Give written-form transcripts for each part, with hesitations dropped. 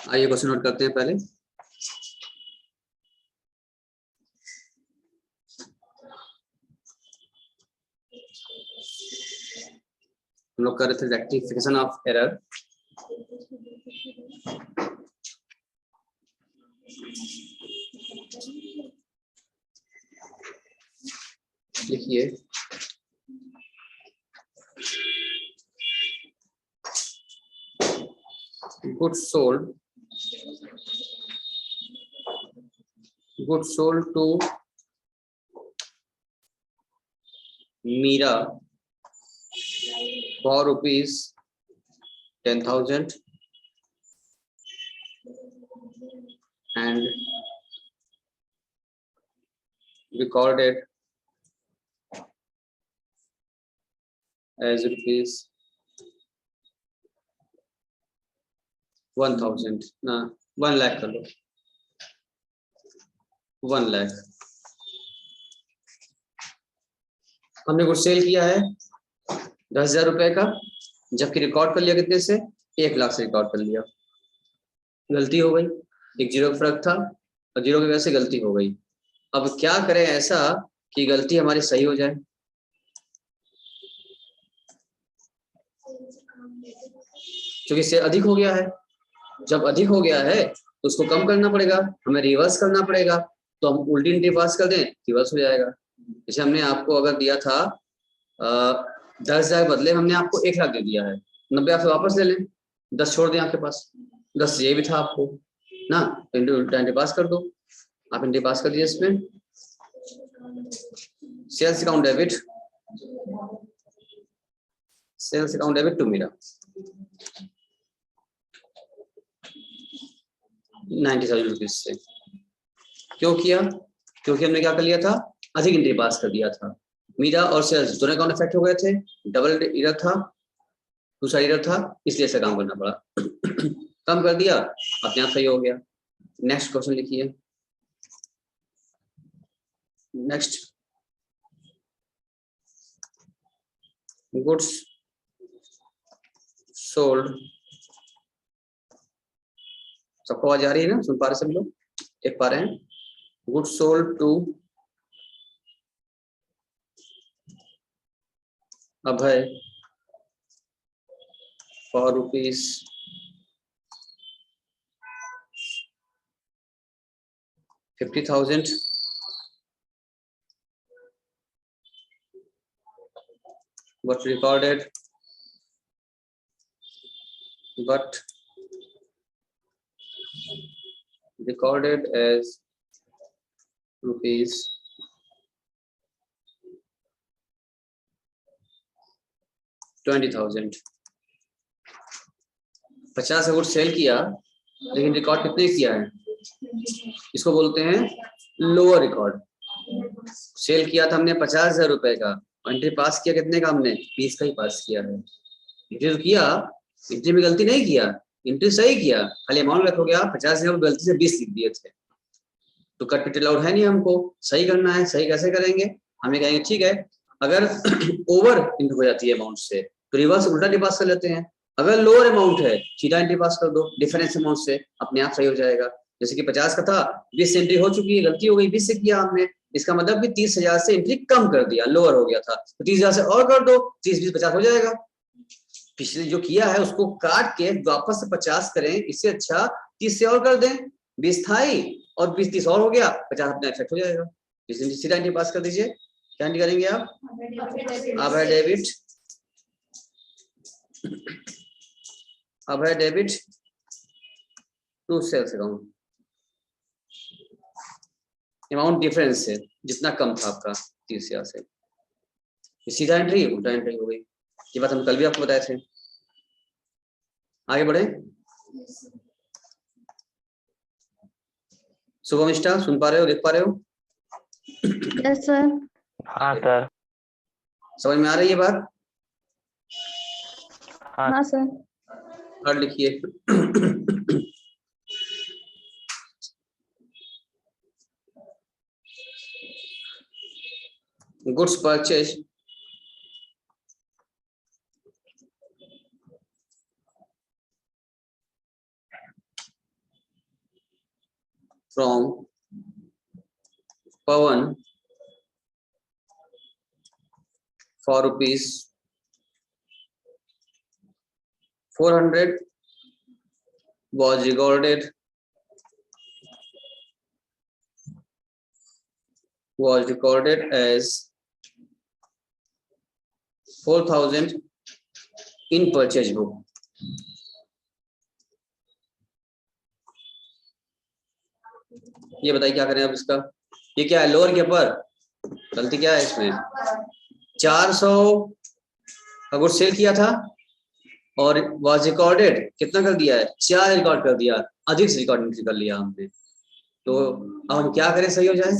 आइए question note करते हैं पहले। हम लोग कर रहे थे रेक्टिफिकेशन ऑफ एरर। लिखिए goods sold to Mira for rupees 10,000 and recorded as rupees 1,000 ना 1 लाख कर लो 1 लाख। हमने कुछ सेल किया है 10,000 रुपए का, जबकि रिकॉर्ड कर लिया कितने से 1 लाख से रिकॉर्ड कर लिया। गलती हो गई, एक जीरो का फर्क था और जीरो की वजह से गलती हो गई। अब क्या करें ऐसा कि गलती हमारी सही हो जाए। क्योंकि इससे अधिक हो गया है, जब अधिक हो गया है तो उसको कम करना पड़ेगा, हमें रिवर्स करना पड़ेगा। तो हम उल्टी एंट्री पास कर दें, रिवर्स हो जाएगा। जैसे हमने आपको अगर दिया था 10,000 के बदले हमने आपको 1 लाख दे दिया है, 90 आपसे वापस ले लें, 10 छोड़ दें आपके पास, 10 ये भी था आपको ना, तो उल्टा एंट्री पास कर दो। आप एंट्री पास कर दीजिए इसमें sales account debit to Meera 90,000 rupees से। क्यों किया? क्योंकि हमने क्या कर लिया था, अधिक एंट्री पास कर दिया था। मीरा और सेल्स दोनों अकाउंट इफेक्ट हो गए थे, डबल एरर था, दूसरा एरर था, इसलिए ऐसा काम करना पड़ा। कम कर दिया, अपने आप सही हो गया। नेक्स्ट क्वेश्चन लिखिए। नेक्स्ट, गुड्स सोल्ड, सबको आवाज आ रही है ना, सुन पा रहे सब लोग, देख पा रहे हैं? Goods sold to Abhay for rupees 50,000 but recorded as rupees 20,000। 50 good sale किया, लेकिन रिकॉर्ड कितने किया है, इसको बोलते हैं लोअर रिकॉर्ड। सेल किया था हमने 50,000 रुपए का, एंट्री पास किया कितने का, हमने 20 का ही पास किया है। एंट्री तो किया, एंट्री में गलती नहीं किया, एंट्री सही किया, खाली अमाउंट रखोगे आप 50,000 गलती से 20 लिख दिए थे, तो कट पिट अलाउड है नहीं, हमको सही करना है। सही कैसे करेंगे, हमें कहेंगे ठीक है, अगर ओवर एंट्री हो जाती है अमाउंट से तो रिवर्स उल्टा एंट्री पास कर लेते हैं। अगर लोअर अमाउंट है सीधा एंट्री पास कर दो डिफरेंस अमाउंट से, अपने आप सही हो जाएगा। जैसे कि 50 का था, 20 से एंट्री हो चुकी है, गलती हो गई, 20 से किया हमने, इसका मतलब कि 30,000 से एंट्री कम कर दिया, लोअर हो गया था, तो 30,000 से और कर दो, 30 20 50 हो जाएगा। पिछले जो किया है उसको काट के वापस से 50 करें, इससे अच्छा 30 से और कर दें, 20 था ही और 20 30 और हो गया, 50 अपना इफेक्ट हो जाएगा। इसलिए सीधा एंट्री पास कर दीजिए। क्या एंट्री करेंगे आप, अभय debit to sales account, amount difference है जितना कम था आपका 30,000 से, सीधा एंट्री उल्टा एंट्री हो गई। ये बात हम कल भी आपको बताए थे। आगे बढ़े। शुभम निष्ठा, सुन पा रहे हो, देख पा रहे हो? Yes sir. हाँ सर। समझ में आ रही है बात? हाँ सर। और लिखिए goods purchase from Pawan for rupees 400 was recorded as 4,000 in purchase book. ये बताइए क्या करें अब इसका। ये क्या है, लोअर के ऊपर गलती क्या है इसमें। 400 का गुड सेल किया था और वाज रिकॉर्डेड कितना कर दिया है, 4 रिकॉर्ड कर दिया, अधिक से रिकॉर्ड कर लिया हमने। तो अब हम क्या करें सही हो जाए।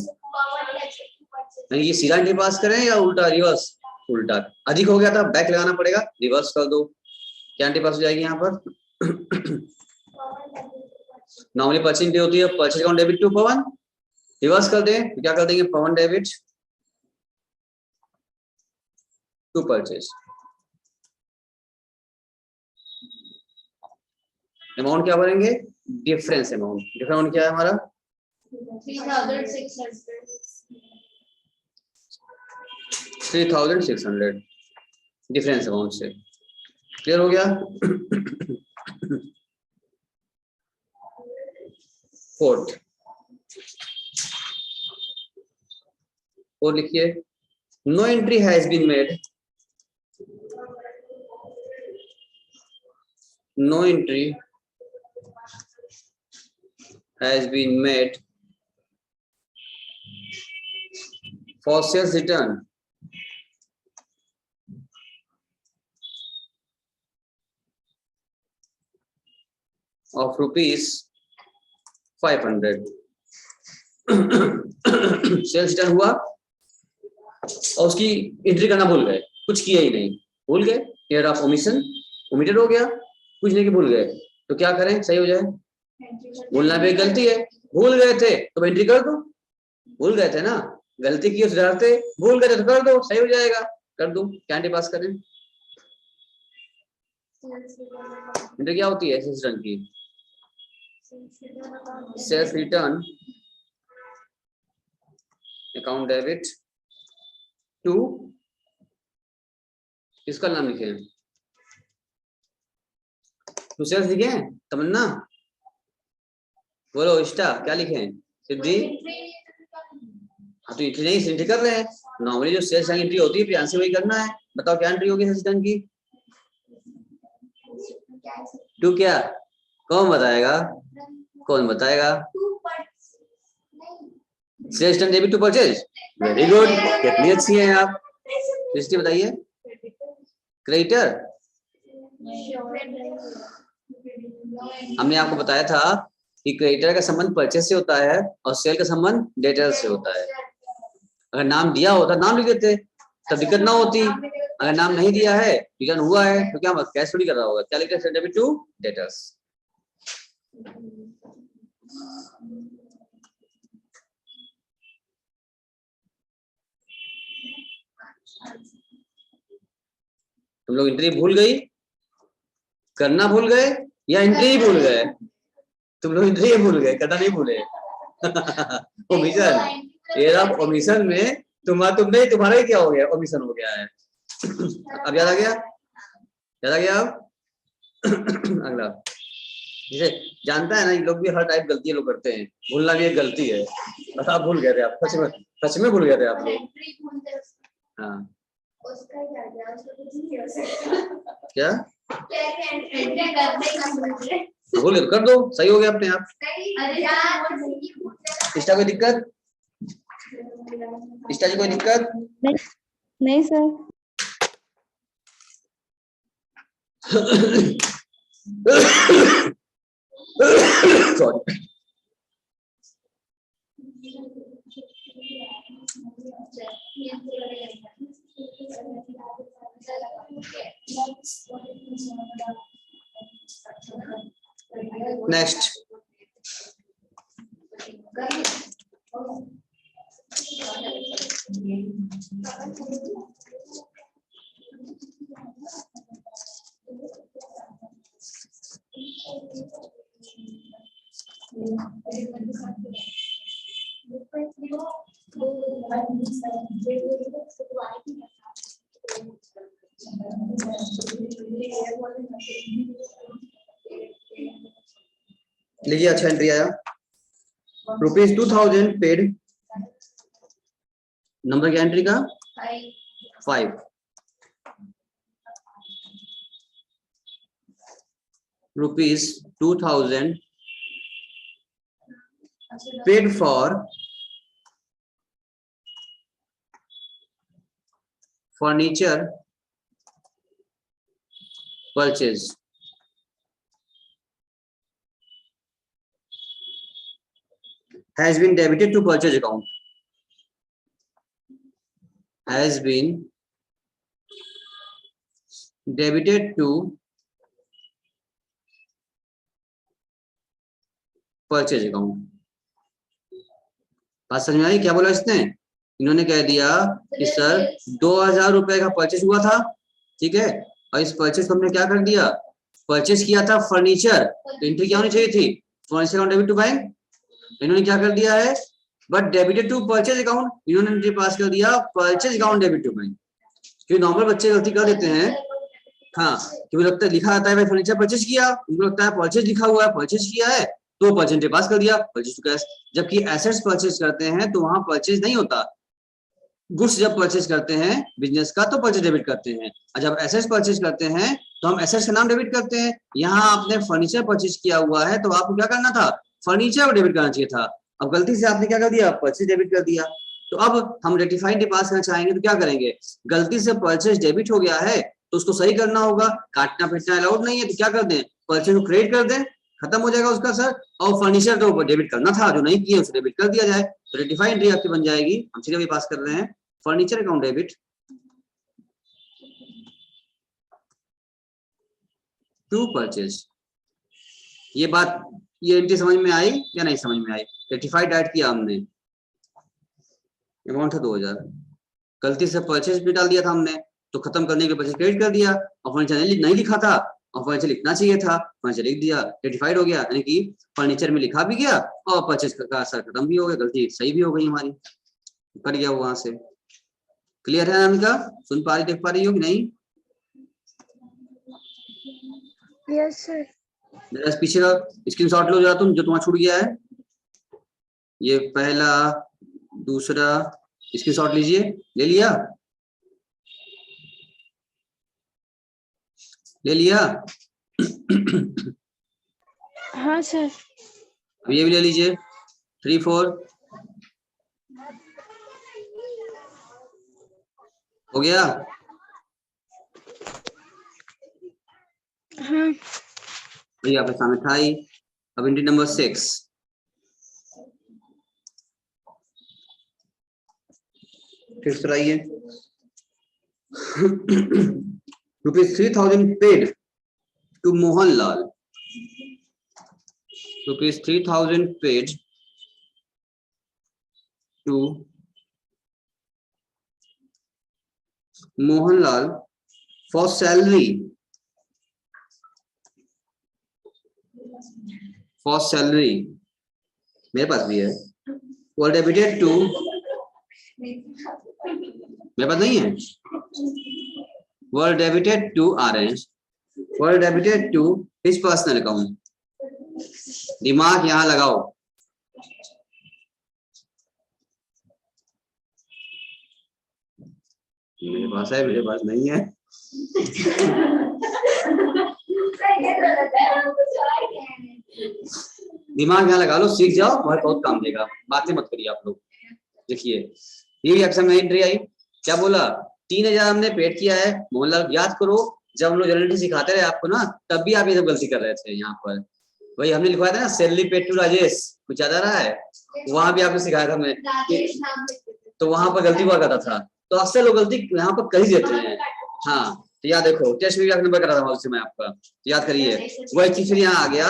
नहीं ये सीधा एंट्री पास करें या उल्टा रिवर्स। उल्टा अधिक हो गया था, बैक लगाना पड़ेगा, रिवर्स कर दो, क्या एंट्री पास हो जाएगी यहाँ पर। नॉर्मली परचेज एंट्री होती है purchase account debit to Pawan, reverse कर दें तो क्या कर देंगे, Pawan debit to purchase. Amount क्या भरेंगे, डिफरेंस अमाउंट। डिफरेंस अमाउंट क्या है हमारा 3,600 डिफरेंस अमाउंट से। क्लियर हो गया। फोर्थ और लिखिए, no entry has been made, no entry has been made for sales return of rupees 500. Sales return हुआ और उसकी एंट्री करना भूल गए, कुछ किया ही नहीं, भूल गए, एयर ऑफ ओमिशन, ओमिटेड हो गया, कुछ नहीं कि भूल गए। तो क्या करें सही हो जाए, भूलना भी गलती है, भूल गए थे तो एंट्री कर दो, भूल गए थे ना, गलती की सुधारते, भूल गए थे तो कर दो, सही हो जाएगा, कर दो, क्या एंट्री पास करें। एंट्री क्या होती है सेल्स रिटर्न की, sales return account debit to, किसका नाम लिखे, टू सेल्स लिखे हैं, तमन्ना बोलो, इष्टा क्या लिखे, सिद्धि। हाँ तो एंट्री नहीं, एंट्री कर रहे हैं, नॉर्मली जो सेल्स एंट्री होती है प्रियांशी वही करना है। बताओ क्या एंट्री होगी सेल्स रिटर्न की, टू क्या, कौन बताएगा, कौन बताएगा, sales return debit to purchase, very good, कितनी अच्छी हैं आप। दृष्टि बताइए, क्रेडिटर, हमने आपको बताया था कि क्रेडिटर का संबंध परचेज से होता है और सेल का संबंध डेटर से होता है। अगर नाम दिया होता नाम लिख देते तब दिक्कत ना होती, अगर नाम नहीं दिया है रिटर्न हुआ है तो क्या कैश थोड़ी कर रहा होगा, क्या लिखते हैं, डेबिट टू डेटर्स। तुम लोग एंट्री भूल गई, करना भूल गए या एंट्री ही भूल गए, तुम लोग एंट्री ही भूल गए, करना नहीं भूले। ओमिशन, एयर ओमिशन में तुम्हारा ही क्या हो गया, ओमिशन हो गया है। अब याद आ गया, याद आ गया। अब अगला, जिसे जानता है ना, ये लोग भी हर टाइप गलती लोग करते हैं, भूलना भी एक गलती है। बस आप भूल गए थे, आप सच में भूल गए थे आप लोग। हाँ क्या भूल गए, कर दो, सही हो गया अपने आप। इष्टा कोई दिक्कत, इष्टा जी कोई दिक्कत नहीं सर। सॉरी। नेक्स्ट, लिखिए, अच्छा एंट्री आया, ₹2000 पेड, नंबर क्या एंट्री का 5, ₹2000 paid for furniture purchase. Has been debited to purchase account. Has been debited to purchase account. बात समझ में आई? क्या बोला इसने? इन्होंने कह दिया कि सर 2000 रुपए का परचेज हुआ था, ठीक है, और इस परचेज को हमने क्या कर दिया, परचेज किया था फर्नीचर, तो एंट्री क्या होनी चाहिए थी, furniture account debit to bank. इन्होंने क्या कर दिया है, but debited to purchase account, इन्होंने एंट्री पास कर दिया purchase account debit to bank. क्योंकि नॉर्मल बच्चे गलती कर देते हैं, हाँ, क्योंकि लगता है लिखा आता है भाई फर्नीचर परचेज किया, उनको लगता है परचेज लिखा हुआ है, परचेज किया है तो परचेज पास कर दिया, परचेज टू कैश। जबकि एसेट्स परचेज करते हैं तो वहां परचेज नहीं होता, गुड्स जब परचेज करते हैं बिजनेस का तो परचेज डेबिट करते हैं, और जब एसेट्स परचेज करते हैं तो हम एसेट्स का नाम डेबिट करते हैं। यहाँ आपने फर्नीचर परचेज किया हुआ है तो आपको क्या करना था, फर्नीचर को डेबिट करना चाहिए था, अब गलती से आपने क्या कर दिया, परचेज डेबिट कर दिया। तो अब हम रेक्टिफाइड पास करना चाहेंगे तो क्या करेंगे, गलती से परचेज डेबिट हो गया है तो उसको सही करना होगा, काटना पीटना अलाउड नहीं है, तो क्या कर दें, परचेज को क्रेडिट कर दें, खत्म हो जाएगा उसका सर। और फर्नीचर तो डेबिट करना था, जो नहीं किया उसे डेबिट कर दिया जाए, तो रेक्टिफाइड एंट्री आपकी बन जाएगी। हम सीधे भी पास कर रहे हैं, furniture account debit to purchase. ये बात, ये एंट्री समझ में आई या नहीं समझ में आई? रेक्टिफाइड ऐड किया हमने, अमाउंट था 2000, गलती से परचेज भी डाल दिया था हमने, तो खत्म करने के परचेज क्रेडिट कर दिया, और फर्नीचर नहीं लिखा था, और फर्नीचर लिखना चाहिए था, फर्नीचर लिख दिया, रेक्टिफाइड हो गया, यानी कि फर्नीचर में लिखा भी गया और परचेज का असर खत्म भी हो गया, गलती सही भी हो गई हमारी, कट गया वहां से। क्लियर है अनामिका? सुन पा रही, देख पा रही हो कि नहीं? Yes sir. मेरा पीछे का स्क्रीनशॉट लो जरा तुम, जो तुम्हारा छूट गया है, ये पहला दूसरा स्क्रीनशॉट लीजिए, ले लिया, ले लिया? हाँ सर। अब ये भी ले लीजिए, 3, 4 हो गया? हाँ। ये आपके सामने था ही। अब एंट्री नंबर 6, फिर से आइए, ₹3000 paid to Mohanlal, ₹3000 paid to Mohanlal for salary, for salary, मेरे पास भी है, वो डेबिटेड टू, मेरे पास नहीं है, were debited to orange, were debited to his personal account। दिमाग यहां लगाओ, मेरे पास है, मेरे पास नहीं है, दिमाग यहाँ लगा लो, सीख जाओ, बहुत काम देगा, बातें मत करिए आप लोग। देखिए ये भी एग्जाम में एंट्री आई, क्या बोला, 3000 हमने पेड किया है मोहनलाल, याद करो जब हम लोग जर्नलिटी सिखाते रहे आपको ना, तब भी आप ये सब गलती कर रहे थे। यहाँ पर वही हमने लिखवाया था ना, सैलरी पेड टू राजेश, कुछ याद आ रहा है? वहां भी आपने सिखाया था हमें, तो वहां पर गलती हुआ करता था, तो अक्सर लोग गलती यहाँ पर कर ही देते हैं। हाँ तो याद देखो, टेस्ट में भी नंबर करा था उससे मैं आपका, तो याद करिए, वही चीज फिर यहाँ आ गया।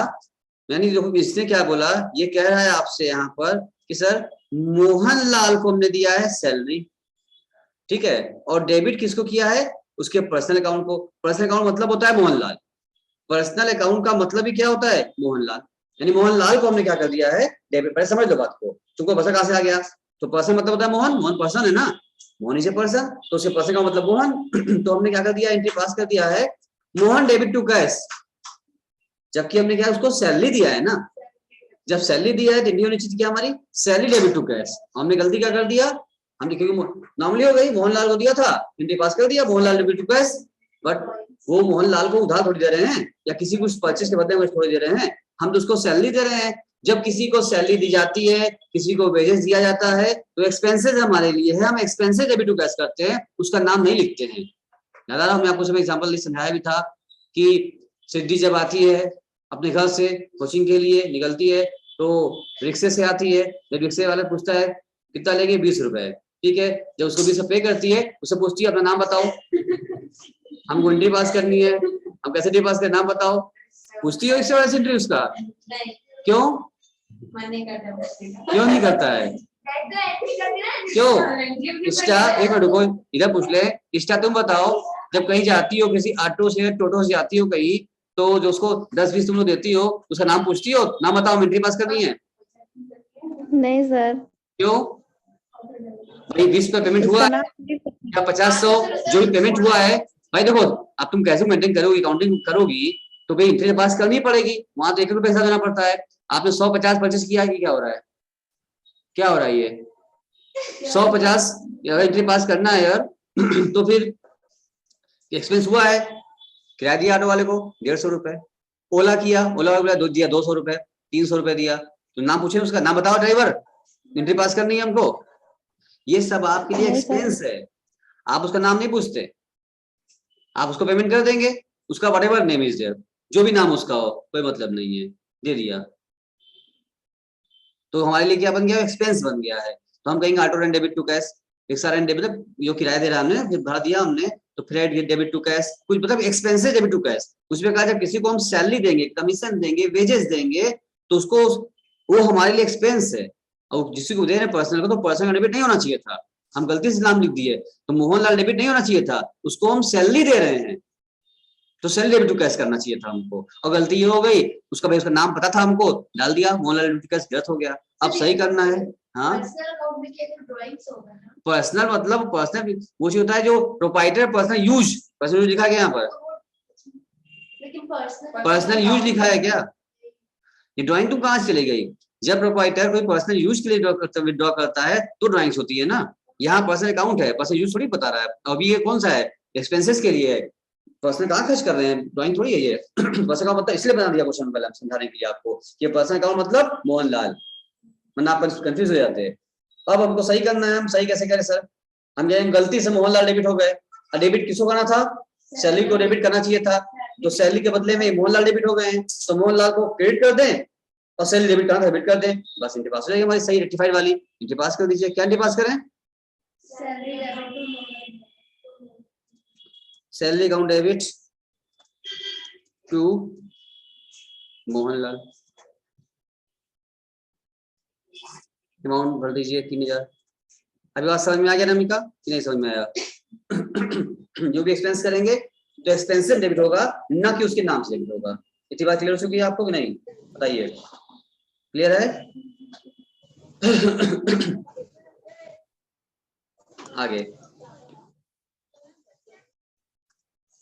यानी देखो इसने क्या बोला, ये कह रहा है आपसे यहाँ पर कि सर मोहनलाल को हमने दिया है सैलरी, ठीक है, और डेबिट किसको किया है, उसके पर्सनल अकाउंट को। पर्सनल अकाउंट मतलब होता है मोहनलाल, पर्सनल अकाउंट का मतलब ही क्या होता है, मोहनलाल, यानी मोहनलाल को हमने क्या कर दिया है, डेबिट। पहले समझ लो बात को, तुमको बसा कहां से आ गया, तो पर्सन मतलब होता है मोहन, मोहन पर्सन है ना, मोहन इज ए पर्सन, तो उसके पर्सन का मतलब मोहन। तो हमने क्या कर दिया, एंट्री पास कर दिया है मोहन डेबिट टू कैश, जबकि हमने क्या उसको सैलरी दिया है ना। जब सैलरी दिया है तो एंट्री होनी चाहिए क्या हमारी, सैलरी डेबिट टू कैश। हमने गलती क्या कर दिया, हमने क्योंकि नॉर्मली हो गई, मोहनलाल को दिया था, एंट्री पास कर दिया Mohanlal debit to cash, but वो मोहनलाल को उधार थोड़ी दे रहे हैं या किसी को परचेज के बदले में थोड़ी दे रहे हैं, हम तो उसको सैलरी दे रहे हैं। जब किसी को सैलरी दी जाती है, किसी को वेजेस दिया जाता है, तो एक्सपेंसेस हमारे लिए है, हम एक्सपेंसेस डेबिट टू कैश करते हैं, उसका नाम नहीं लिखते हैं। याद आ रहा, हमने आपको सब एग्जांपल समझाया भी था कि सिद्धि जब आती है अपने घर से कोचिंग के लिए निकलती है, तो रिक्शे से आती है, जब रिक्शे वाला पूछता है कितना लेंगे, 20 रुपए, ठीक है, जब उसको 20 पे करती है, उससे पूछती है अपना नाम बताओ, हमको एंट्री पास करनी है, हम कैसे एंट्री पास करें, नाम बताओ, पूछती हो इससे वाले से एंट्री उसका, क्यों क्यों नहीं करता है, क्यों? इष्टा, एक मिनट रुको, इधर पूछ ले, इष्टा तुम बताओ, जब कहीं जाती हो किसी ऑटो से टोटो से जाती हो कहीं, तो जो उसको 10-20 तुम लोग देती हो, उसका नाम पूछती हो, नाम बताओ, एंट्री पास करनी है? नहीं सर। क्यों भाई, 20 का पेमेंट हुआ है या 50-100 जो भी पेमेंट हुआ है, भाई देखो अब तुम कैसे मेंटेन करोगी, काउंटिंग करोगी, तो भाई एंट्री पास करनी पड़ेगी, वहां तो 1 रुपये पैसा देना पड़ता है। आपने 150 परचेस किया है कि क्या हो रहा है, क्या हो रहा है ये 150 अगर एंट्री पास करना है यार तो फिर एक्सपेंस हुआ है, किराया दिया ऑटो वाले को 150 रुपए, ओला किया, ओला वाले को दिया 200 रुपए, 300 रुपए दिया, तो नाम पूछे उसका, नाम बताओ ड्राइवर, एंट्री पास करनी है हमको, ये सब आपके लिए एक्सपेंस है, आप उसका नाम नहीं पूछते, आप उसको पेमेंट कर देंगे, उसका व्हाटएवर नेम इज देयर, जो भी नाम उसका हो कोई मतलब नहीं है, दे दिया, तो हमारे लिए क्या बन गया, एक्सपेंस बन गया है। तो हम कहेंगे auto rent debit to cash, rickshaw rent debit, मतलब जो किराया दे रहा हमने फिर भर दिया हमने, तो फिर डेबिट टू कैश, कुछ मतलब एक्सपेंसेस डेबिट टू कैश। उसमें कहा जब किसी को हम सैलरी देंगे, कमीशन देंगे, वेजेस देंगे, तो उसको वो हमारे लिए एक्सपेंस है, और जिसी को दे रहे हैं पर्सनल को, तो पर्सनल डेबिट नहीं होना चाहिए था, हम गलती से नाम लिख दिए, तो मोहनलाल डेबिट नहीं होना चाहिए था, उसको हम सैलरी दे रहे हैं, तो सैलरी डेबिट टू कैश करना चाहिए था हमको, और गलती ये हो गई, उसका भाई उसका नाम पता था हमको, डाल दिया मोहनलाल डेबिट टू कैश, गलत हो गया, अब सही करना है। हाँ, पर्सनल मतलब पर्सनल वो चीज होता है जो proprietor personal use, personal use लिखा गया यहाँ पर, पर्सनल यूज लिखा है क्या, ये ड्राइंग तुम कहाँ से चली गई, जब प्रोप्राइटर कोई पर्सनल यूज के लिए विड्रॉ करता है तो ड्राइंग्स होती है ना, यहाँ पर्सनल अकाउंट है, पर्सनल यूज थोड़ी बता रहा है, अभी ये कौन सा है, एक्सपेंसेस के लिए है, पर्सनल कहाँ खर्च कर रहे हैं, ड्राइंग थोड़ी है ये पर्सनल अकाउंट मतलब इसलिए बना दिया क्वेश्चन पहले समझाने के लिए आपको, ये पर्सनल अकाउंट मतलब मोहनलाल, वरना आप कंफ्यूज हो जाते हैं। अब हमको सही करना है, हम सही कैसे करें सर, हम जाएंगे गलती से मोहनलाल डेबिट हो गए, डेबिट किसको करना था, सैलरी को डेबिट करना चाहिए था, तो सैलरी के बदले में मोहनलाल डेबिट हो गए हैं, तो मोहनलाल को क्रेडिट कर दें और सैलरी डेबिट करना था डेबिट कर दें, बस एंट्री पास हो जाएगी हमारी सही रेक्टिफाइड वाली, एंट्री पास कर दीजिए, क्या एंट्री पास करें, salary account debit to Mohanlal, amount भर दीजिए 3000। अभी बात समझ में आ गया नमिका कि नहीं समझ में आया जो भी एक्सपेंस करेंगे तो एक्सपेंसिव डेबिट होगा, ना कि उसके नाम से डेबिट होगा, इतनी बात क्लियर हो चुकी है आपको कि नहीं, बताइए क्लियर है आगे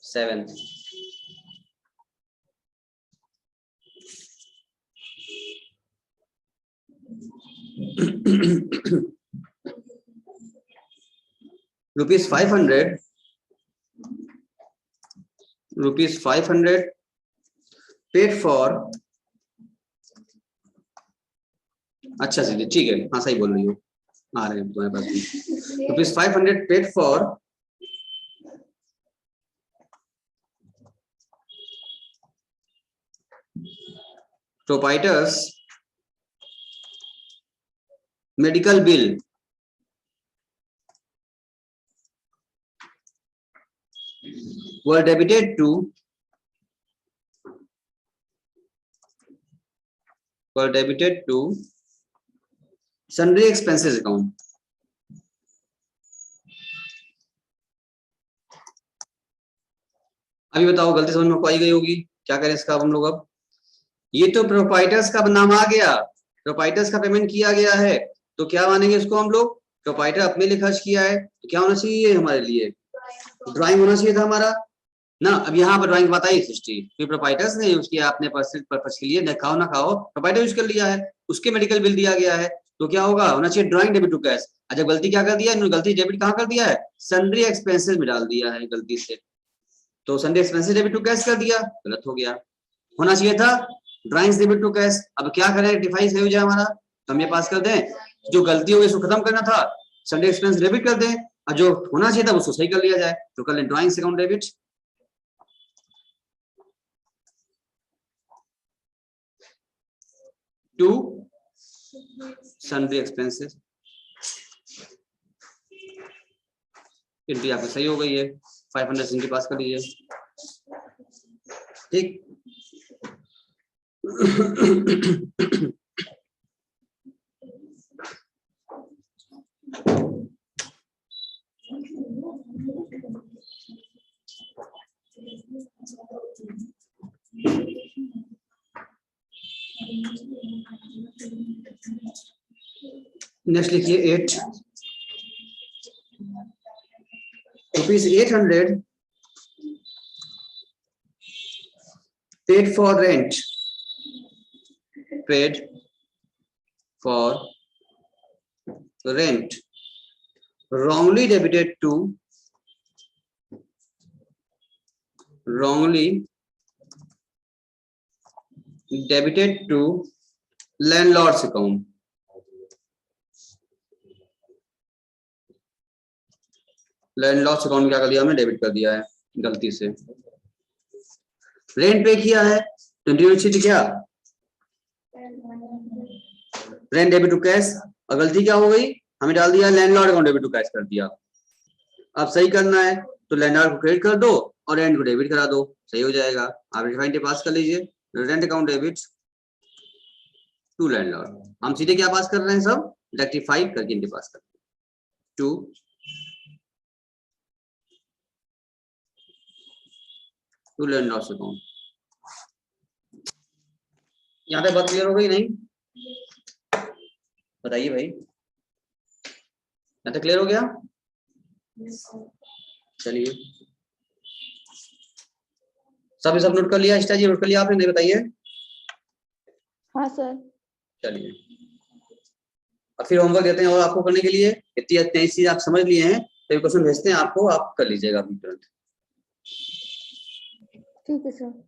7 रुपीज 500 पेड फॉर, अच्छा चलिए ठीक है, हाँ सही बोल रही हो, आ रहे हैं तुम्हारे पास भी, rupees 500 paid for proprietor's medical bill were debited to sundry expenses account। अभी बताओ गलती समझ में आई गई होगी, क्या करें इसका हम लोग, अब ये तो प्रोप्राइटर्स का नाम आ गया, प्रोप्राइटर्स का पेमेंट किया गया है, तो क्या मानेंगे इसको हम लोग, प्रोप्राइटर अपने लिए खर्च किया है तो क्या होना चाहिए हमारे लिए, ड्राइंग होना चाहिए था हमारा ना। अब यहाँ पर ड्राइंग बताइए 60, फिर प्रोप्राइटर्स ने यूज किया अपने पर्सनल पर्पस के लिए, न खाओ ना खाओ प्रोप्राइटर यूज कर लिया है, उसके मेडिकल बिल दिया गया है, तो क्या होगा, होना चाहिए ड्राइंग डेबिट टू कैश। अच्छा गलती क्या कर दिया इन्होंने, गलती डेबिट कहाँ कर दिया है, सन्ड्री एक्सपेंसेस में डाल दिया है गलती से, तो sundry expenses debit to cash कर दिया, गलत हो गया, होना चाहिए था ड्राइंग्स डेबिट टू कैश। अब क्या करें, रेक्टिफाई सही हो जाए हमारा, तो हम ये पास कर दें, जो गलती हो गई उसको खत्म करना था, सन्ड्री एक्सपेंस डेबिट कर दें, और जो होना चाहिए था उसको सही कर लिया जाए, तो कर लें drawings account debit to sundry expenses. Entry आपकी सही हो गई है, 500 एंट्री पास कर लीजिए, ठीक। नेक्स्ट लिखिए 8 ₹800 paid for rent, paid for rent wrongly debited to landlord's account। Landlords account में क्या कर दिया हमने, डेबिट कर दिया है गलती से। रेंट पे किया है 20 क्या, रेंट डेबिट टू कैश, और गलती क्या हो गई, हमें डाल दिया landlord account debit to cash कर दिया। अब सही करना है तो लैंडलॉर्ड को क्रेडिट कर दो और रेंट को डेबिट करा दो, सही हो जाएगा। आप रिफाइंड पास कर लीजिए, rent account debit to landlord, हम सीधे क्या पास कर रहे हैं, सब रेक्टिफाई करके इनके पास कर टू लैंडलॉर्ड्स अकाउंट। यहाँ पे बात क्लियर हो गई नहीं, बताइए भाई, यहाँ तक क्लियर हो गया, चलिए सब नोट कर लिया, स्टार जी नोट कर लिया आपने, नहीं बताइए। हाँ सर। चलिए अब फिर होमवर्क देते हैं और आपको करने के लिए, इतनी चीज आप समझ लिए हैं तो क्वेश्चन भेजते हैं आपको, आप कर लीजिएगा अभी तुरंत। ठीक है सर।